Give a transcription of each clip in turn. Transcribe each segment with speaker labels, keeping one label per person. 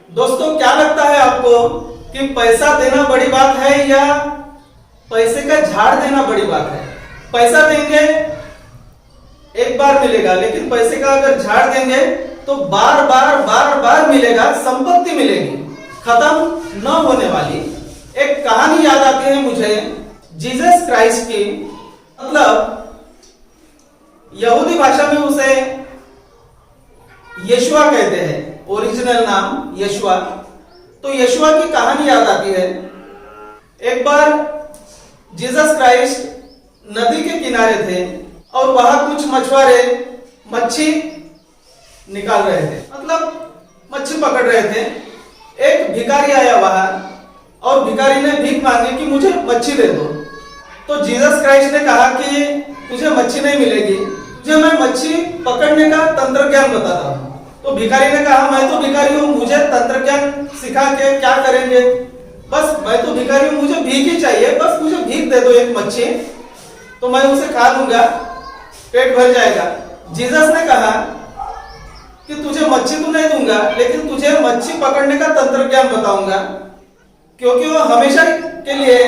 Speaker 1: दोस्तों, क्या लगता है आपको कि पैसा देना बड़ी बात है या पैसे का झाड़ देना बड़ी बात है? पैसा देंगे एक बार मिलेगा, लेकिन पैसे का अगर झाड़ देंगे तो बार बार मिलेगा, संपत्ति मिलेगी, खत्म न होने वाली। एक कहानी याद आती है मुझे जीसस क्राइस्ट की। मतलब यहूदी भाषा में उसे यीशुआ कहते हैं, ओरिजिनल नाम यीशुआ। तो यीशुआ की कहानी याद आती है। एक बार जीसस क्राइस्ट नदी के किनारे थे और वहां कुछ मछुआरे मच्छी निकाल रहे थे, मतलब मच्छी पकड़ रहे थे। एक भिखारी आया वहां और भिखारी ने भीख मांगी कि मुझे मच्छी दे दो। तो जीसस क्राइस्ट ने कहा कि तुझे मच्छी नहीं मिलेगी, तुझे मैं मच्छी पकड़ने का तंत्र ज्ञान बताता हूं। तो भिखारी ने कहा, मैं तो भिखारी हूं, मुझे तंत्र ज्ञान सिखा के क्या करेंगे? बस मैं तो भिखारी हूं, मुझे भीख ही चाहिए, बस मुझे भीख दे दो एक मच्छी, तो मैं उसे खा लूंगा, पेट भर जाएगा। जीसस ने कहा कि तुझे मच्छी तो नहीं दूंगा, लेकिन तुझे मच्छी पकड़ने का तंत्र ज्ञान बताऊंगा, क्योंकि वो हमेशा के लिए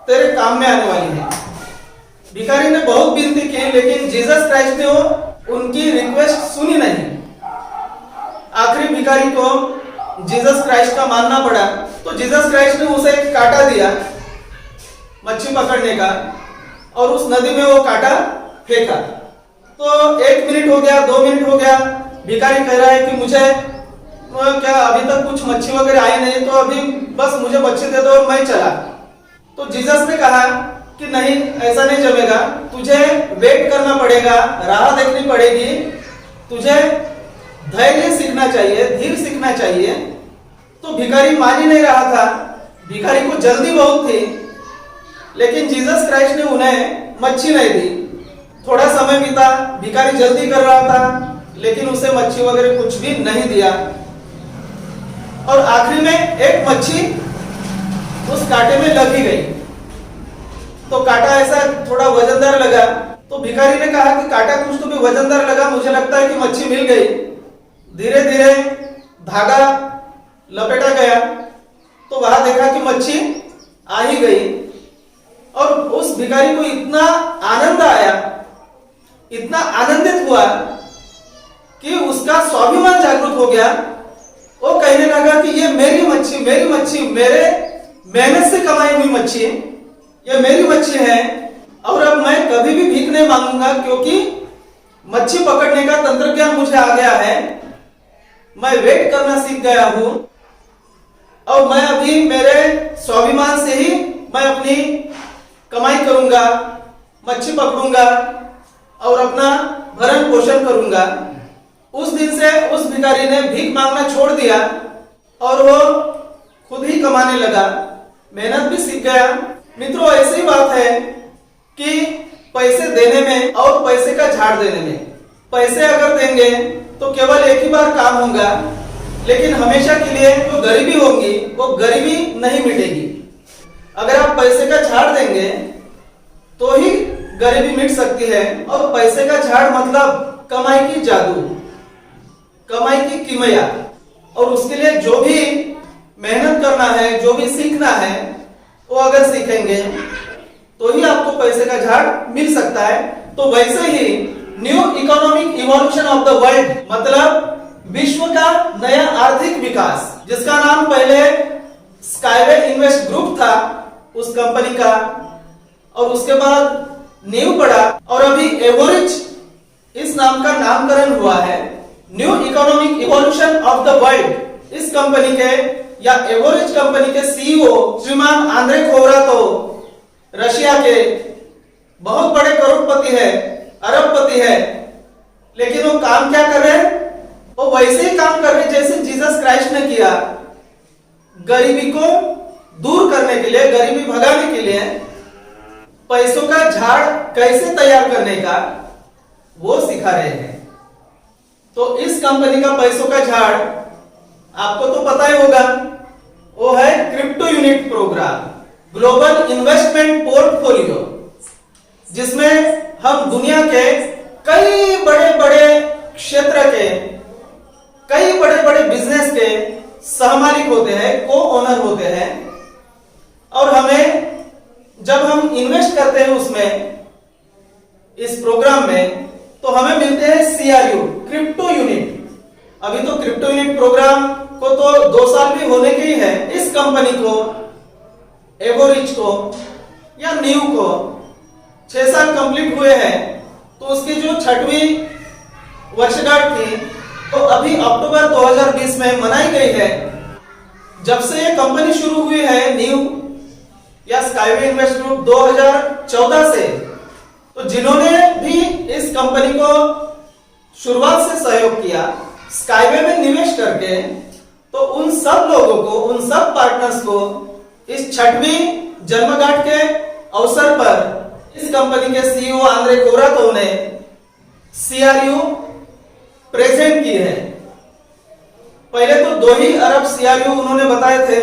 Speaker 1: तेरे काम में आने वाली है। भिखारी ने बहुत विनती की, लेकिन जीसस क्राइस्ट ने वो उनकी रिक्वेस्ट सुनी नहीं। आखिरी भिखारी को जीसस क्राइस्ट का मानना पड़ा। तो जीसस क्राइस्ट ने उसे एक कांटा दिया मच्छी पकड़ने का और उस नदी में वो कांटा फेंका। तो 1 मिनट हो गया, 2 मिनट हो गया, भिखारी कह रहा है कि मुझे क्या अभी तक कुछ मच्छी वगैरह आई नहीं, तो अभी बस मुझे मच्छी दे दो और मैं चला। तो जीसस ने कहा कि नहीं, ऐसा नहीं जमेगा, तुझे वेट करना पड़ेगा, राह देखनी पड़ेगी, तुझे धैर्य सीखना चाहिए, धीर सीखना चाहिए। तो भिखारी मान ही नहीं रहा था, भिखारी को जल्दी बहुत थी, लेकिन जीसस क्राइस्ट ने उन्हें मच्छी नहीं दी। थोड़ा समय बीता, भिखारी जल्दी कर रहा था, लेकिन उसे मच्छी वगैरह कुछ भी नहीं दिया। और आखिरी में एक मच्छी उस कांटे में लग ही गई। तो कांटा ऐसा थोड़ा वजनदार लगा। तो भिखारी ने कहा कि कांटा कुछ तो भी वजनदार लगा, मुझे लगता है कि मच्छी मिल गई। धीरे धीरे धागा लपेटा गया, तो वहां देखा कि मच्छी आ ही गई। और उस भिखारी को इतना आनंद आया, इतना आनंदित हुआ कि उसका स्वाभिमान जागृत हो गया। वो कहने लगा कि ये मेरी मच्छी, मेरे मेहनत से कमाई हुई मच्छी, ये मेरी मच्छी है, और अब मैं कभी भी भीख नहीं मांगूंगा, क्योंकि मच्छी पकड़ने का तंत्र ज्ञान मुझे आ गया है, मैं वेट करना सीख गया हूं, और मैं अभी मेरे स्वाभिमान से ही मैं अपनी कमाई करूंगा, मच्छी पकड़ूंगा और अपना भरण पोषण करूंगा। उस दिन से उस भिखारी ने भीख मांगना छोड़ दिया और वो खुद ही कमाने लगा, मेहनत भी सीख गया। मित्रों, ऐसी बात है कि पैसे देने में और पैसे का झाड़ देने में, पैसे अगर देंगे तो केवल एक ही बार काम होगा, लेकिन हमेशा के लिए जो गरीबी होगी वो गरीबी नहीं मिटेगी। अगर आप पैसे का झाड़ देंगे तो ही गरीबी मिट सकती है। और पैसे का झाड़ मतलब कमाई की जादू, कमाई की कीमिया, और उसके लिए जो भी मेहनत करना है, जो भी सीखना है, वो अगर सीखेंगे तो ही आपको पैसे का झाड़ मिल सकता है। तो वैसे ही new economic evolution of the world, मतलब विश्व का नया आर्थिक विकास, जिसका नाम पहले स्काईवे इन्वेस्ट ग्रुप था उस कंपनी का, और उसके बाद न्यू पड़ा, और अभी एवरेज इस नाम का नामकरण हुआ है। New economic evolution of the world इस कंपनी के या एवरेज कंपनी के सीईओ श्रीमान आंद्रे खोवरातो रशिया के बहुत बड़े करोड़पति है, अरबपति है, लेकिन वो काम क्या कर रहे हैं? वो वैसे ही काम कर रहे हैं जैसे जीसस क्राइस्ट ने किया। गरीबी को दूर करने के लिए, गरीबी भगाने के लिए पैसों का झाड़ कैसे तैयार करने का वो सिखा रहे हैं। तो इस कंपनी का पैसों का झाड़ आपको तो पता ही होगा, वो है crypto unit program, global investment portfolio, जिसमें हम दुनिया के कई बड़े बड़े क्षेत्र के, कई बड़े बड़े बिजनेस के सहमालिक होते हैं, को ओनर होते हैं। और हमें जब हम इन्वेस्ट करते हैं उसमें, इस प्रोग्राम में, तो हमें मिलते हैं CRU, क्रिप्टो यूनिट। अभी तो क्रिप्टो यूनिट प्रोग्राम को तो 2 साल भी होने के ही है। इस कंपनी को, एवोरिच को या न्यू को 6 साल कंप्लीट हुए हैं। तो उसकी जो 6वीं वर्षगांठ थी तो अभी अक्टूबर 2020 में मनाई गई है। जब से ये कंपनी शुरू हुई है न्यू या स्काईवे इन्वेस्ट ग्रुप 2014 से, तो जिन्होंने भी इस कंपनी को शुरुआत से सहयोग किया स्काईवे में निवेश करके, तो उन सब लोगों को, उन सब पार्टनर्स को इस 6वीं जन्मगांठ के अवसर पर इस कंपनी के CEO आंद्रे कोरातो ने CRU प्रेजेंट की है। पहले तो 2 ही अरब CRU उन्होंने बताए थे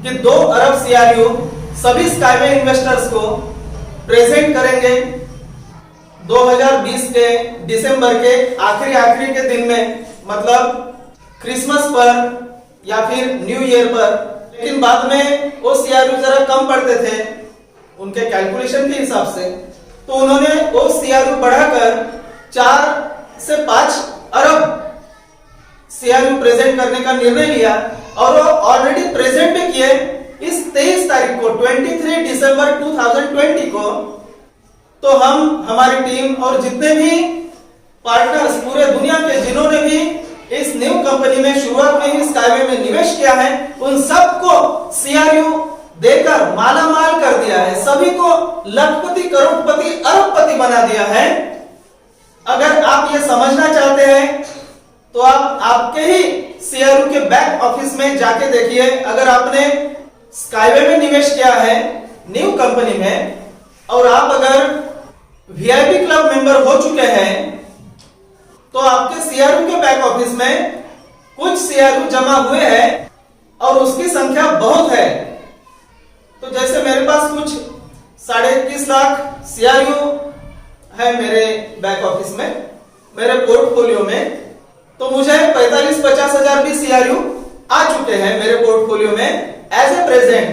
Speaker 1: कि 2 अरब CRU सभी स्काईवे इन्वेस्टर्स को प्रेजेंट करेंगे 2020 के दिसंबर के आखिरी के दिन में, मतलब क्रिसमस पर या फिर न्यू ईयर पर। लेकिन बाद में वो CRU जरा कम पड़ते थे उनके कैलकुलेशन के हिसाब से, तो उन्होंने वो CRU बढ़ाकर 4 से 5 अरब CRU प्रेजेंट करने का निर्णय लिया। और वो ऑलरेडी प्रेजेंट भी किए इस 23 तारीख को, 23 दिसंबर 2020 को। तो हम, हमारी टीम और जितने भी पार्टनर्स पूरे दुनिया के जिन्होंने भी इस न्यू कंपनी में शुरुआत में ही स्काईवे में निवेश किया है, उन सबको CRU देकर मालामाल कर दिया है। सभी को लखपति, करोड़पति, अरबपति बना दिया है। अगर आप ये समझना चाहते हैं तो आप आपके ही CRU के बैक ऑफिस में जाके देखिए। अगर आपने स्काईवे में निवेश किया है न्यू कंपनी में और आप अगर VIP क्लब मेंबर हो चुके हैं, तो आपके CRU के बैक ऑफिस में कुछ CRU जमा हुए हैं और उसकी संख्या बहुत है। तो जैसे मेरे पास कुछ 21.5 लाख CRU है मेरे बैक ऑफिस में, मेरे पोर्टफोलियो में, तो मुझे 45-50 हजार भी CRU आ चुके हैं मेरे पोर्टफोलियो में एज ए प्रेजेंट।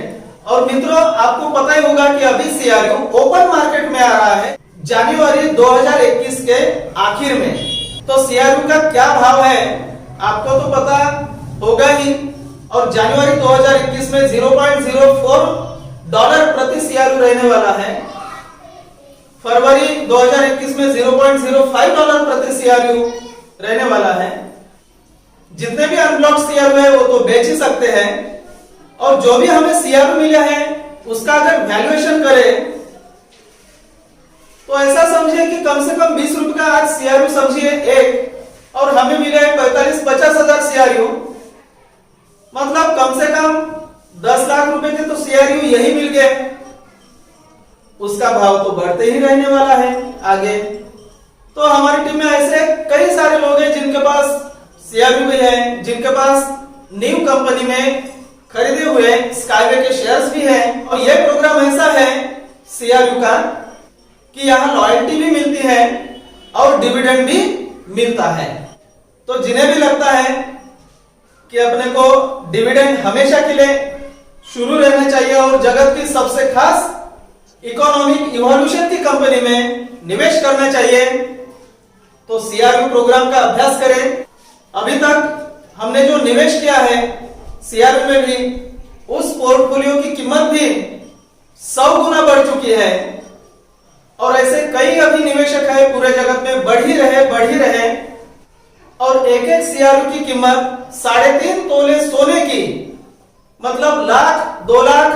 Speaker 1: और मित्रों, आपको पता ही होगा कि अभी CRU ओपन मार्केट में आ रहा है जनवरी 2021 के आखिर में। तो CRU का क्या भाव है आपको तो पता होगा ही। और जनवरी 2021 में $0.04 प्रति CRU रहने वाला है। फरवरी 2021 में $0.05 प्रति CRU रहने वाला है। जितने भी अनब्लॉक CRU है वो तो बेच ही सकते हैं। और जो भी हमें CRU मिला है उसका अगर वैल्यूएशन करें तो ऐसा समझिए कि कम से कम 20 रुपए का आज CRU समझिए एक, और हमें मिले 45-50 हजार CRU, मतलब कम से कम 10 लाख रुपए के तो CRU यही मिल गए। उसका भाव तो बढ़ते ही रहने वाला है आगे। तो हमारी टीम में ऐसे कई सारे लोग हैं जिनके पास CRU भी है, जिनके पास न्यू कंपनी में खरीदे हुए स्काईवे के शेयर्स भी हैं। और यह प्रोग्राम ऐसा है CRU का कि यहाँ लॉयल्टी भी मिलती है और डिविडेंड भी मिलता है। तो जिन्हें भी लगता है कि अपने को डिविडेंड हमेशा के लिए शुरू रहना चाहिए और जगत की सबसे खास इकोनॉमिक इवोल्यूशन की कंपनी में निवेश करना चाहिए, तो CRU प्रोग्राम का अभ्यास करें। अभी तक हमने जो निवेश किया है CRU में भी, उस पोर्टफोलियो की कीमत भी 100 गुना बढ़ चुकी है। और ऐसे कई अभी निवेशक है पूरे जगत में, बढ़ ही रहे। और एक CRU की कीमत 3.5 तोले सोने की, मतलब लाख 2 लाख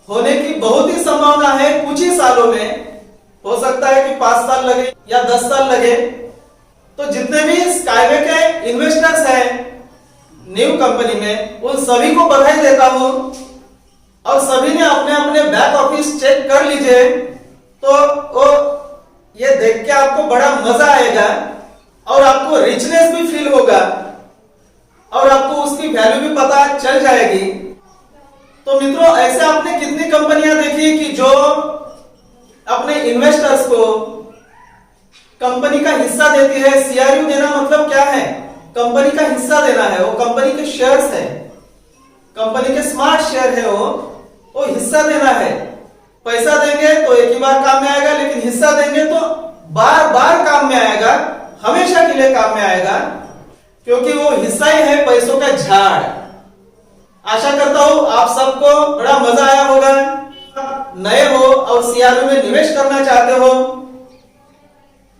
Speaker 1: होने की बहुत ही संभावना है कुछ ही सालों में। हो सकता है कि 5 साल लगे या 10 साल लगे। तो जितने भी स्काईवे के इन्वेस्टर्स हैं न्यू कंपनी में, उन सभी को बधाई देता हूं। और सभी ने अपने अपने बैक ऑफिस चेक कर लीजिए, तो वो ये देख के आपको बड़ा मजा आएगा और आपको रिचनेस भी फील होगा और आपको उसकी वैल्यू भी पता चल जाएगी। तो मित्रों, ऐसे आपने कितनी कंपनियां देखी कि जो अपने इन्वेस्टर्स को कंपनी का हिस्सा देती है। CRU देना मतलब क्या है? कंपनी का हिस्सा देना है, वो कंपनी के शेयर्स है। कंपनी के स्मार्ट शेयर है वो हिस्सा देना है। पैसा देंगे तो एक ही बार काम में आएगा, लेकिन हिस्सा देंगे तो बार बार काम में आएगा, हमेशा के लिए काम में आएगा, क्योंकि वो हिस्सा ही है पैसों का झाड़। आशा करता हूं आप सबको बड़ा मजा आया होगा। नए हो और सीआरयू में निवेश करना चाहते हो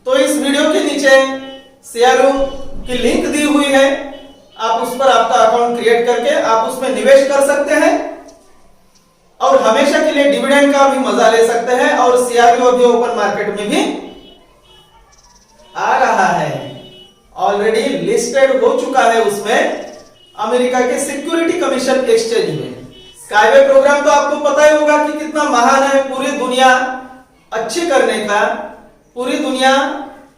Speaker 1: तो इस वीडियो के नीचे सीआरयू की लिंक दी हुई है, आप उस पर आपका अकाउंट क्रिएट करके आप उसमें निवेश कर सकते हैं और हमेशा के लिए डिविडेंड का भी मजा ले सकते हैं। और सीआरयू अभी ओपन मार्केट में भी आ रहा है, ऑलरेडी लिस्टेड हो चुका है उसमें, अमेरिका के सिक्योरिटी कमीशन एक्सचेंज में। स्काईवे प्रोग्राम तो आपको पता ही होगा कि कितना महान है, पूरी दुनिया अच्छी करने का, पूरी दुनिया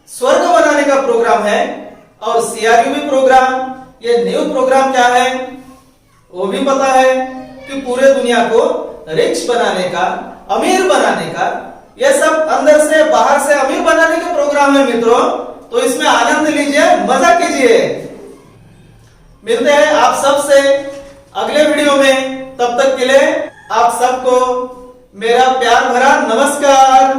Speaker 1: स्वर्ग बनाने का प्रोग्राम है। और सीआरयू प्रोग्राम, ये न्यू प्रोग्राम क्या है वो भी पता है कि पूरे दुनिया को रिच बनाने का, अमीर बनाने का, ये सब अंदर से बाहर से अमीर बनाने का प्रोग्राम है मित्रों। तो इसमें आनंद लीजिए, मजा कीजिए। मिलते हैं आप सबसे अगले वीडियो में, तब तक के लिए आप सबको मेरा प्यार भरा नमस्कार।